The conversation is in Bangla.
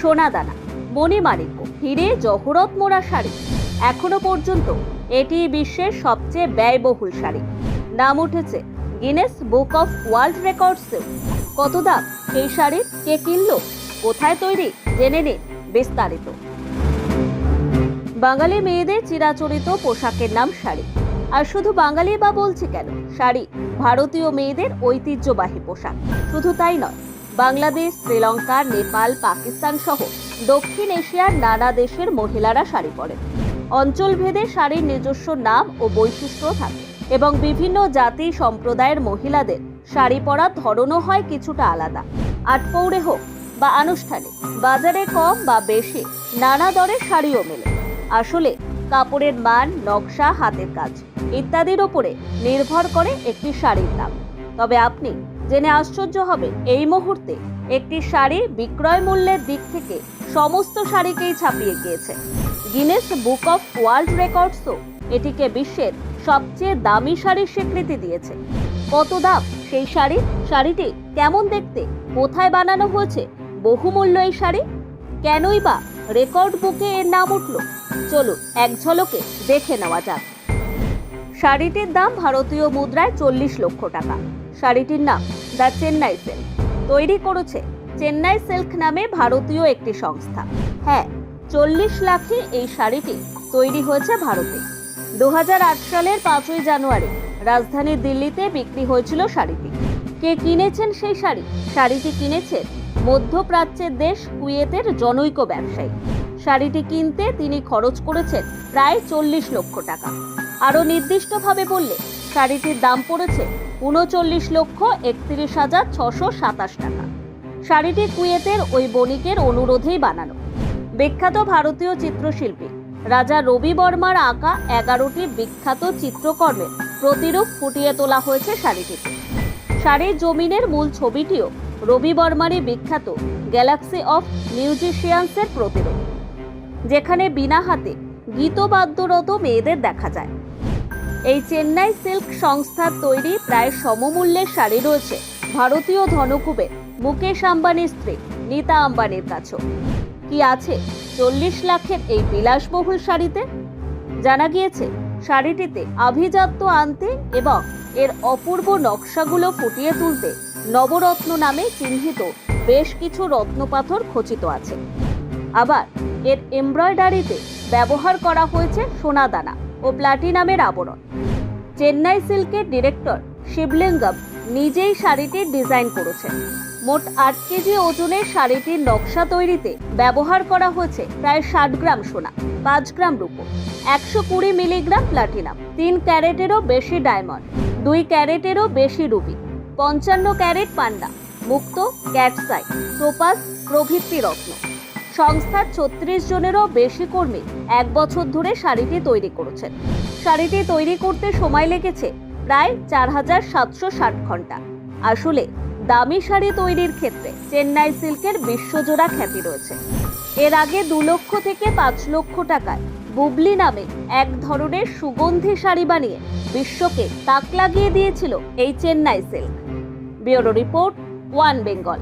সোনাদানা, মণিমাণিক্য, হিরে জহরত মোড়া শাড়ি। এখনো পর্যন্ত এটি বিশ্বের সবচেয়ে ব্যয়বহুল শাড়ি। নাম উঠেছে গিনেস বুক অফ ওয়ার্ল্ড রেকর্ডসেও। কত দাম সেই শাড়ির, কে কিনলো, কোথায় তৈরি, জেনে নিন বিস্তারিত। বাঙালি মেয়েদের চিরাচরিত পোশাকের নাম শাড়ি। আর শুধু বাঙালি বা বলছি কেন, শাড়ি ভারতীয় মেয়েদের ঐতিহ্যবাহী পোশাক। শুধু তাই নয়, বাংলাদেশ, শ্রীলঙ্কা, নেপাল, পাকিস্তান সহ দক্ষিণ এশিয়ার নানা দেশের মহিলারা শাড়ি পরেন। অঞ্চলভেদে শাড়ির নিজস্ব নাম ও বৈশিষ্ট্য থাকে এবং বিভিন্ন জাতি সম্প্রদায়ের মহিলাদের শাড়ি পরার ধরনও হয় কিছুটা আলাদা। আটপৌরে হোক বা আনুষ্ঠানিক, বাজারে কম বা বেশি নানা দরের শাড়িও মেলে। আসলে কাপড়ের মান, নকশা, হাতের কাজ ইত্যাদির উপরে নির্ভর করে একটি শাড়ির দাম। তবে আপনি জেনে আশ্চর্য হবেন, এই মুহূর্তে একটি শাড়ি বিক্রয় মূল্যের দিক থেকে সমস্ত শাড়িকেই ছাপিয়ে গিয়েছে। গিনেস বুক অফ ওয়ার্ল্ড রেকর্ডসও এটিকে বিশ্বের সবচেয়ে দামি শাড়ির স্বীকৃতি দিয়েছে। কত দাম সেই শাড়ি, শাড়িটি কেমন দেখতে, কোথায় বানানো হয়েছে, বহুমূল্য এই শাড়ি, কেনই বা রেকর্ড বুকে এর নাম উঠল, চলুন এক ঝলকে দেখে নেওয়া যাক। শাড়িটির দাম ভারতীয় মুদ্রায় 40 লক্ষ টাকা। শাড়িটির নাম দ্য চেন্নাই সিল্ক। তৈরি করেছে চেন্নাই সিল্ক নামে ভারতীয় একটি সংস্থা। হ্যাঁ, 40 লাখে এই শাড়িটি তৈরি হয়েছে ভারতে। 2008 সালের 5ই জানুয়ারি রাজধানী দিল্লিতে বিক্রি হয়েছিল শাড়িটি। কে কিনেছেন সেই শাড়ি? শাড়িটি কিনেছেন মধ্যপ্রাচ্যের দেশ কুয়েতের জনৈক ব্যবসায়ী। শাড়িটি কিনতে তিনি খরচ করেছেন প্রায় 40 লক্ষ টাকা। আরও নির্দিষ্টভাবে বললে শাড়িটির দাম পড়েছে 39,31,627 টাকা। শাড়িটি কুয়েতের ওই বণিকের অনুরোধেই বানানো। বিখ্যাত ভারতীয় চিত্রশিল্পী রাজা রবি বর্মার আঁকা 11টি বিখ্যাত চিত্রকর্মের প্রতিরূপ ফুটিয়ে তোলা হয়েছে শাড়িটিতে। শাড়ির জমিনের মূল ছবিটিও রবি বর্মারই বিখ্যাত গ্যালাক্সি অফ মিউজিশিয়ানসের প্রতিরূপ, যেখানে বিনা হাতে গীতবাদ্যরত মেয়েদের দেখা যায়। এই চেন্নাই সিল্ক সংস্থার তৈরি প্রায় সমমূল্যের শাড়ি রয়েছে ভারতীয় ধনকুবের মুকেশ আম্বানির স্ত্রী নীতা আম্বানির কাছেও। কি আছে 40 লাখের এই বিলাসবহুল শাড়িতে? জানা গিয়েছে শাড়িটিতে আভিজাত্য আনতে এবং এর অপূর্ব নকশাগুলো ফুটিয়ে তুলতে নবরত্ন নামে চিহ্নিত বেশ কিছু রত্নপাথর খচিত আছে। আবার এর এমব্রয়ডারিতে ব্যবহার করা হয়েছে সোনাদানা ও প্লাটিনামের আবরণ। চেন্নাই সিল্কের ডিরেক্টর শিবলিঙ্গম নিজেই শাড়িটির ডিজাইন করেছেন। মোট 8 কেজি ওজনের শাড়িটির নকশা তৈরিতে ব্যবহার করা হয়েছে প্রায় 60 গ্রাম সোনা, 5 গ্রাম রূপো, 120 মিলিগ্রাম প্লাটিনাম, 3 ক্যারেটেরও বেশি ডায়মন্ড, 2 ক্যারেটেরও বেশি রুবি, 55 ক্যারেট পান্ডা, মুক্ত, ক্যাটসাই, টোপাস প্রভৃতি রত্ন। সংস্থার 36 জনেরও বেশি কর্মী 1 বছর ধরে শাড়িটি তৈরি করেছেন। শাড়িটি তৈরি করতে সময় লেগেছে প্রায় 4760 ঘন্টা। আসলে দামি শাড়ি তৈরির ক্ষেত্রে চেন্নাই সিল্কের বিশ্বজোড়া খ্যাতি রয়েছে। এর আগে 2 লক্ষ থেকে 5 লক্ষ টাকায় বুবলি নামে এক ধরনের সুগন্ধি শাড়ি বানিয়ে বিশ্বকে তাক লাগিয়ে দিয়েছিল এই Chennai silk. Bureau report, one Bengal.